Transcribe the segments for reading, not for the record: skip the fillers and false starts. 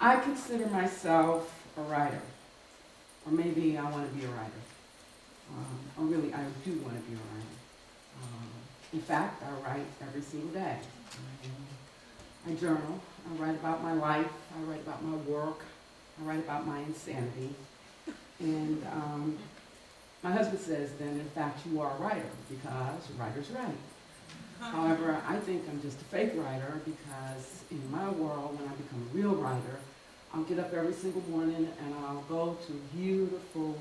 I consider myself a writer, or maybe I want to be a writer. Or really, I do want to be a writer. In fact, I write every single day. I journal. I write about my life. I write about my work. I write about my insanity. And my husband says, then, in fact, you are a writer, because writers write. However, I think I'm just a fake writer, because in my world, when I become a real writer, I'll get up every single morning and I'll go to a beautiful,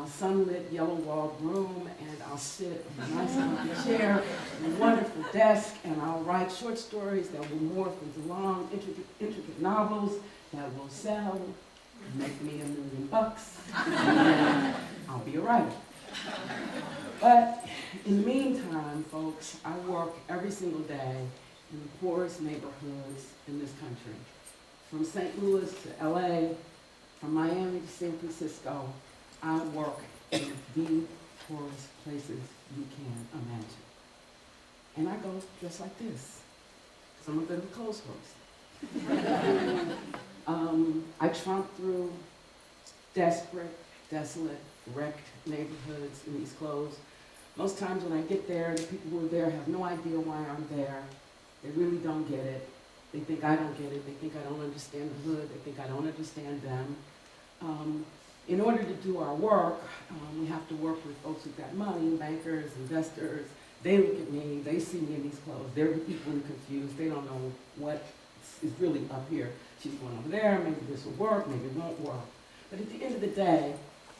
sunlit, yellow-walled room, and I'll sit in a nice comfy chair, in a wonderful desk, and I'll write short stories that will morph into long, intricate novels that will sell, make me $1 million, and then I'll be a writer. But in the meantime, folks, I work every single day in the poorest neighborhoods in this country. From St. Louis to LA, from Miami to San Francisco, I work in the poorest places you can imagine. And I go just like this. Some of them are clothes horse. I tromp through desperate, desolate, wrecked neighborhoods in these clothes. Most times when I get there, the people who are there have no idea why I'm there. They really don't get it. They think I don't get it. They think I don't understand the hood. They think I don't understand them. In order to do our work, we have to work with folks who've got money, bankers, investors. They look at me. They see me in these clothes. They're equally confused. They don't know what is really up here. She's going over there. Maybe this will work. Maybe it won't work. But at the end of the day,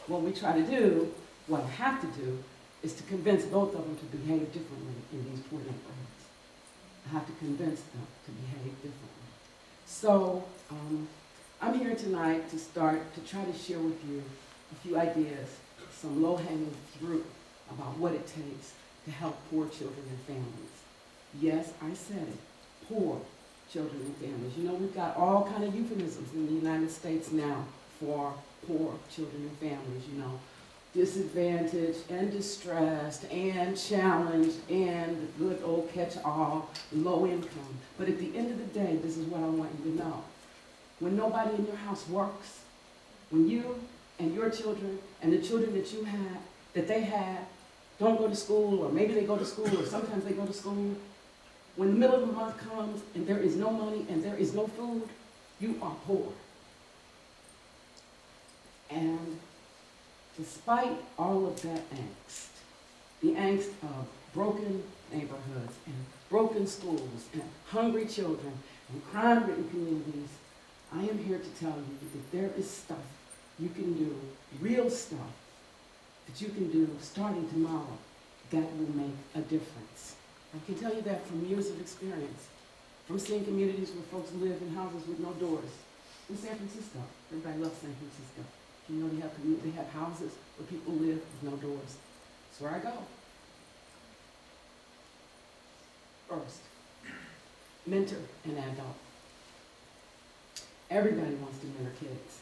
what we try to do, what I have to do, is to convince both of them to behave differently in these poor neighborhoods. I have to convince them to behave differently. So I'm here tonight to try to share with you a few ideas, some low-hanging fruit about what it takes to help poor children and families. Yes, I said it, poor children and families. You know, we've got all kind of euphemisms in the United States now for poor children and families, you know. Disadvantaged and distressed and challenged and the good old catch-all, low income. But at the end of the day, this is what I want you to know. When nobody in your house works, when you and your children and the children that you had, that they had, don't go to school, or maybe they go to school, or sometimes they go to school, when the middle of the month comes and there is no money and there is no food, you are poor. And despite all of that angst, the angst of broken neighborhoods and broken schools and hungry children and crime-ridden communities, I am here to tell you that there is stuff you can do, real stuff that you can do starting tomorrow that will make a difference. I can tell you that from years of experience, from seeing communities where folks live in houses with no doors. In San Francisco, everybody loves San Francisco. You know, they have houses where people live with no doors. That's where I go. First, mentor an adult. Everybody wants to mentor kids.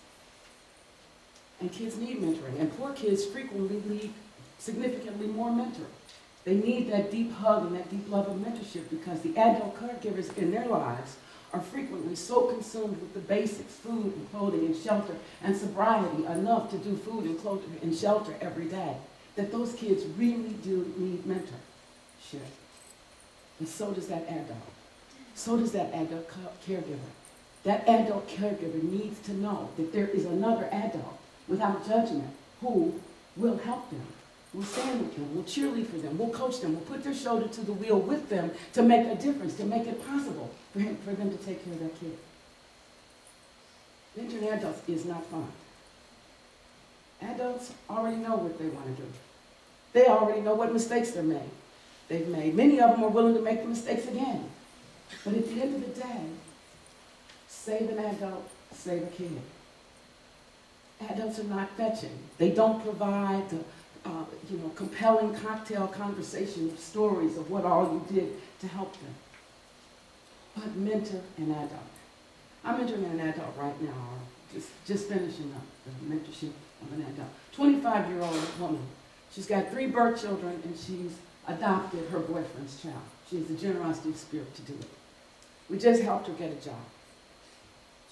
And kids need mentoring. And poor kids frequently need significantly more mentoring. They need that deep hug and that deep love of mentorship, because the adult caregivers in their lives are frequently so consumed with the basics, food and clothing and shelter and sobriety, enough to do food and clothing and shelter every day, that those kids really do need mentorship. And so does that adult. So does that adult caregiver. That adult caregiver needs to know that there is another adult, without judgment, who will help them, will stand with them, will cheerlead for them, will coach them, will put their shoulder to the wheel with them to make a difference, to make it possible for them to take care of that kid. Mentoring adults is not fun. Adults already know what they want to do. They already know what mistakes they've made. Many of them are willing to make the mistakes again. But at the end of the day, save an adult, save a kid. Adults are not fetching. They don't provide the compelling cocktail conversation stories of what all you did to help them. But mentor an adult. I'm mentoring an adult right now, just finishing up the mentorship of an adult. 25-year-old woman. She's got 3 birth children, and she's adopted her boyfriend's child. She has the generosity of spirit to do it. We just helped her get a job.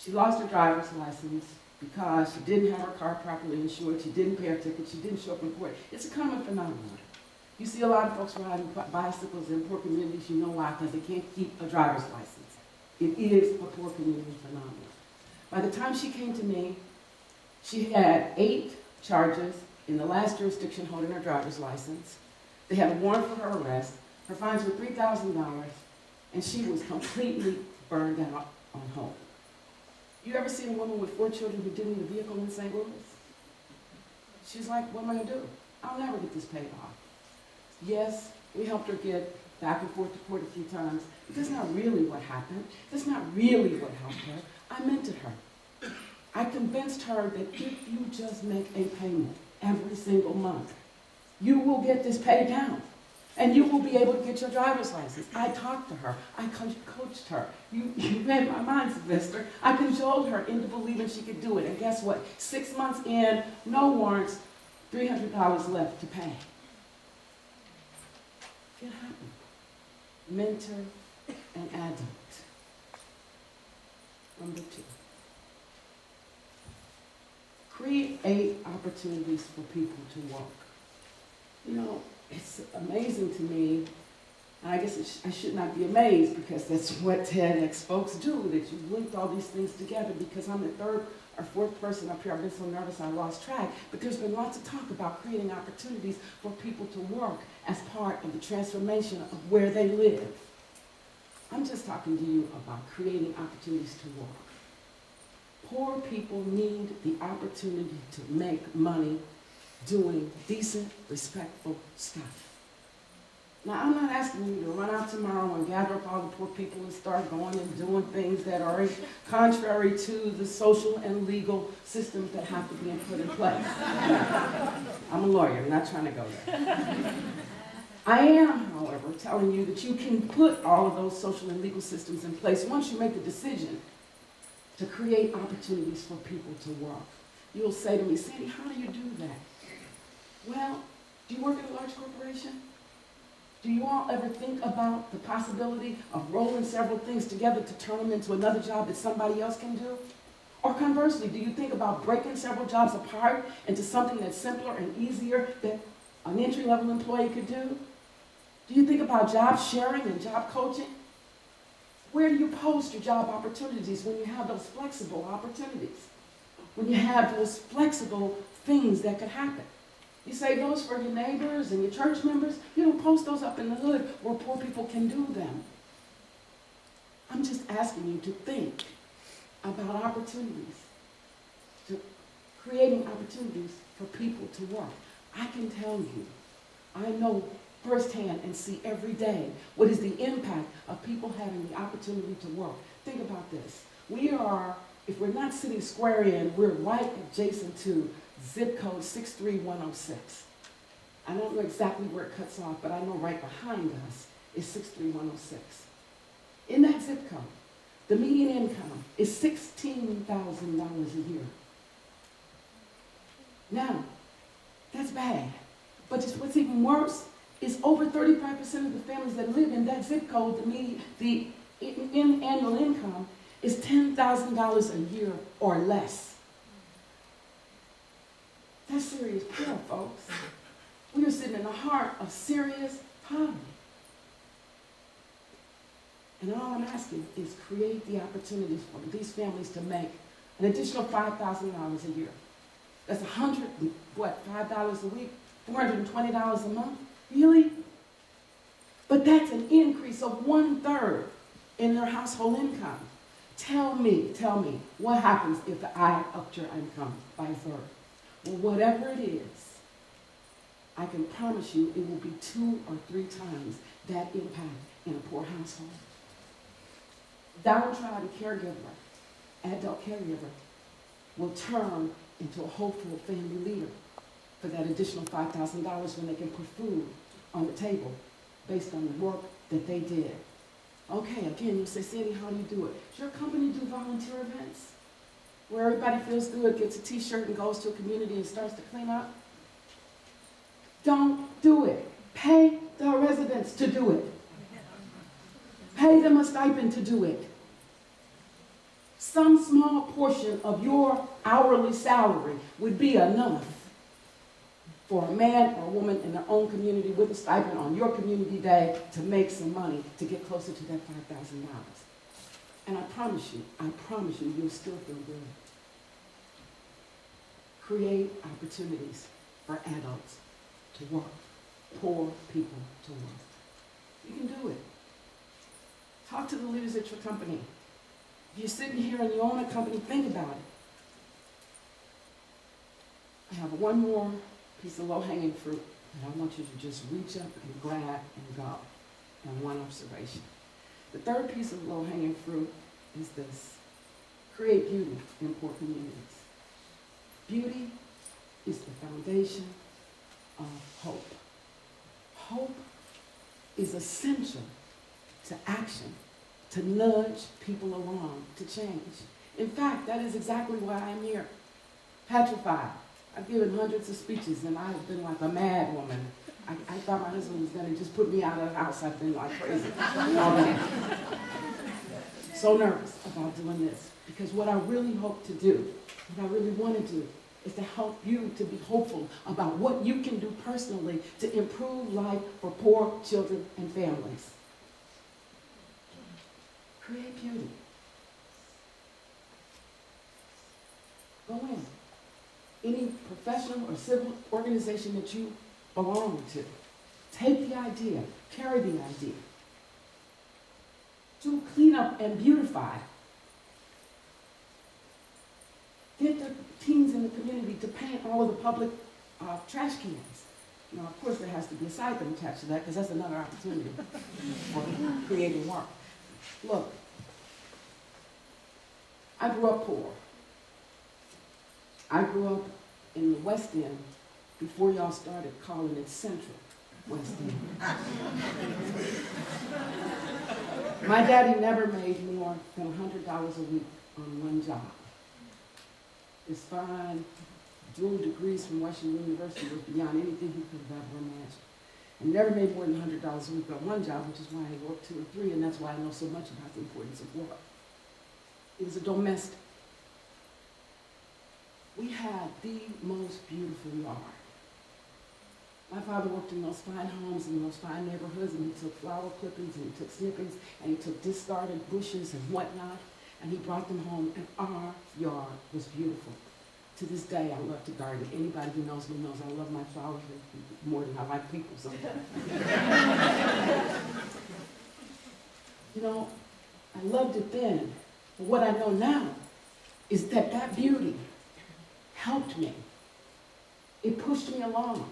She lost her driver's license because she didn't have her car properly insured, she didn't pay her ticket, she didn't show up in court. It's a common phenomenon. You see a lot of folks riding bicycles in poor communities, you know why? Because they can't keep a driver's license. It is a poor community phenomenon. By the time she came to me, she had 8 charges in the last jurisdiction holding her driver's license. They had a warrant for her arrest. Her fines were $3,000, and she was completely burned out on hope. You ever seen a woman with 4 children who didn't need a vehicle in St. Louis? She's like, what am I going to do? I'll never get this paid off. Yes, we helped her get back and forth to court a few times, but that's not really what happened. That's not really what helped her. I mentored her. I convinced her that if you just make a payment every single month, you will get this paid down, and you will be able to get your driver's license. I talked to her. I coached her. You read my mind, Sylvester. I cajoled her into believing she could do it. And guess what? 6 months in, no warrants, $300 left to pay. It happened. Mentor and adult. Number 2. Create opportunities for people to work. You know, it's amazing to me, and I guess I should not be amazed because that's what TEDx folks do, that you linked all these things together, because I'm the 3rd or 4th person up here. I've been so nervous I lost track, but there's been lots of talk about creating opportunities for people to work as part of the transformation of where they live. I'm just talking to you about creating opportunities to work. Poor people need the opportunity to make money doing decent, respectful stuff. Now, I'm not asking you to run out tomorrow and gather up all the poor people and start going and doing things that are contrary to the social and legal systems that have to be put in place. I'm a lawyer, I'm not trying to go there. I am, however, telling you that you can put all of those social and legal systems in place once you make the decision to create opportunities for people to work. You'll say to me, Sandy, how do you do that? Well, do you work at a large corporation? Do you all ever think about the possibility of rolling several things together to turn them into another job that somebody else can do? Or conversely, do you think about breaking several jobs apart into something that's simpler and easier that an entry-level employee could do? Do you think about job sharing and job coaching? Where do you post your job opportunities when you have those flexible opportunities? When you have those flexible things that could happen? You say those for your neighbors and your church members. You don't post those up in the hood where poor people can do them. I'm just asking you to think about opportunities, to creating opportunities for people to work. I can tell you, I know firsthand and see every day what is the impact of people having the opportunity to work. Think about this. We are, if we're not sitting square in, we're right adjacent to zip code 63106. I don't know exactly where it cuts off, but I know right behind us is 63106. In that zip code, the median income is $16,000 a year. Now, that's bad. But just what's even worse is over 35% of the families that live in that zip code, the annual income is $10,000 a year or less. That's serious poor, folks. We are sitting in the heart of serious poverty. And all I'm asking is create the opportunities for these families to make an additional $5,000 a year. That's $5 a week, $420 a month? Really? But that's an increase of 1/3 in their household income. Tell me, what happens if I upped your income by 1/3? Well, whatever it is, I can promise you it will be 2 or 3 times that impact in a poor household. Downtrodden caregiver, adult caregiver, will turn into a hopeful family leader for that additional $5,000 when they can put food on the table based on the work that they did. Okay, again, you say, Sandy, how do you do it? Does your company do volunteer events where everybody feels good, gets a t-shirt and goes to a community and starts to clean up? Don't do it. Pay the residents to do it. Pay them a stipend to do it. some small portion of your hourly salary would be enough for a man or a woman in their own community with a stipend on your community day to make some money to get closer to that $5,000. And I promise you, you'll still feel good. Create opportunities for adults to work, poor people to work. You can do it. Talk to the leaders at your company. If you're sitting here and you own a company, think about it. I have one more piece of low-hanging fruit that I want you to just reach up and grab and go. And one observation. The third piece of low-hanging fruit is this. Create beauty in poor communities. Beauty is the foundation of hope. Hope is essential to action, to nudge people along, to change. In fact, that is exactly why I'm here. Petrified. I've given hundreds of speeches, and I've been like a mad woman. I thought my husband was going to just put me out of the house. I've been like crazy. So nervous about doing this. Because what I really hope to do, what I really want to do, is to help you to be hopeful about what you can do personally to improve life for poor children and families. Create beauty. Go in. Any professional or civil organization that you belong to. Take the idea, carry the idea. To clean up and beautify. Get the teens in the community to paint all of the public trash cans. Now, of course, there has to be a stipend attached to that because that's another opportunity for creating work. Look, I grew up poor. I grew up in the West End before y'all started calling it Central West End. My daddy never made more than $100 a week on one job. His fine dual degrees from Washington University was beyond anything he could have ever imagined. And never made more than $100 a week on one job, which is why he worked 2 or 3, and that's why I know so much about the importance of work. He was a domestic. We had the most beautiful yard. My father worked in those fine homes and those fine neighborhoods, and he took flower clippings, and he took snippings, and he took discarded bushes and whatnot, and he brought them home, and our yard was beautiful. To this day, I love to garden. Anybody who knows me knows I love my flowers more than I like people sometimes. You know, I loved it then, but what I know now is that that beauty helped me. It pushed me along.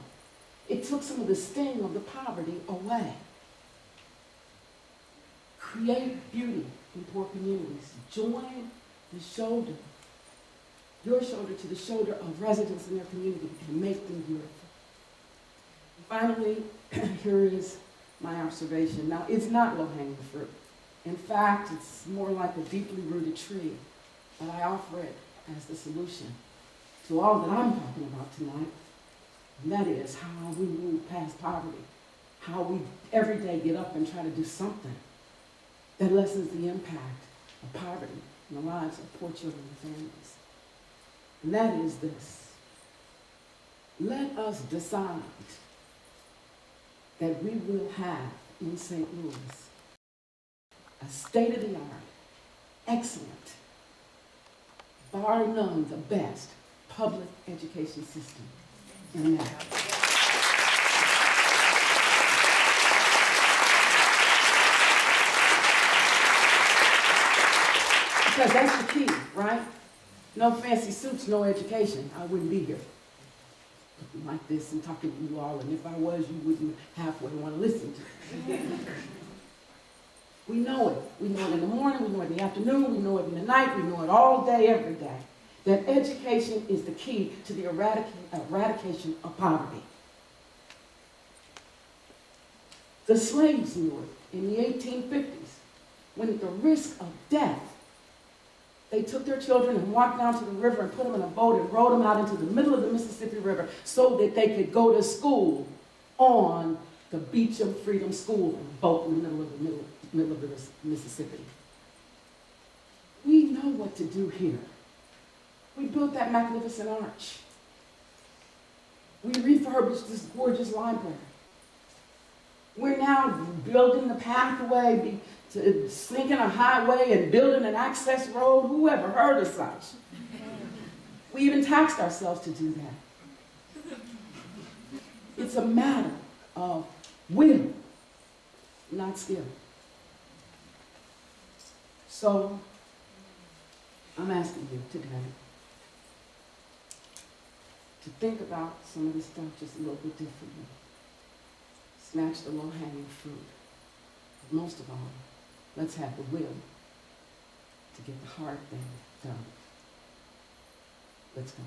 It took some of the sting of the poverty away. Create beauty in poor communities. Join the shoulder, your shoulder to the shoulder of residents in their community and make them beautiful. Finally, here is my observation. Now, it's not low-hanging fruit. In fact, it's more like a deeply rooted tree, but I offer it as the solution to all that I'm talking about tonight, and that is how we move past poverty, how we every day get up and try to do something that lessens the impact of poverty in the lives of poor children and families. And that is this. Let us decide that we will have in St. Louis a state-of-the-art, excellent, bar none the best public education system in America. Because that's the key, right? No fancy suits, no education. I wouldn't be here like this and talking to you all, and if I was, you wouldn't halfway want to listen to me. We know it. We know it in the morning, we know it in the afternoon, we know it in the night, we know it all day, every day. That education is the key to the eradication of poverty. The slaves knew it in the 1850s, when at the risk of death, they took their children and walked down to the river and put them in a boat and rowed them out into the middle of the Mississippi River so that they could go to school on the Beacham Freedom School boat in the middle of the Mississippi. We know know what to do here. We built that magnificent arch. We refurbished this gorgeous library. We're now building the pathway to sinking a highway and building an access road. Who ever heard of such? We even taxed ourselves to do that. It's a matter of will, not skill. So, I'm asking you today to think about some of this stuff just a little bit differently. Snatch the low-hanging fruit. But most of all, let's have the will to get the hard thing done. Let's go.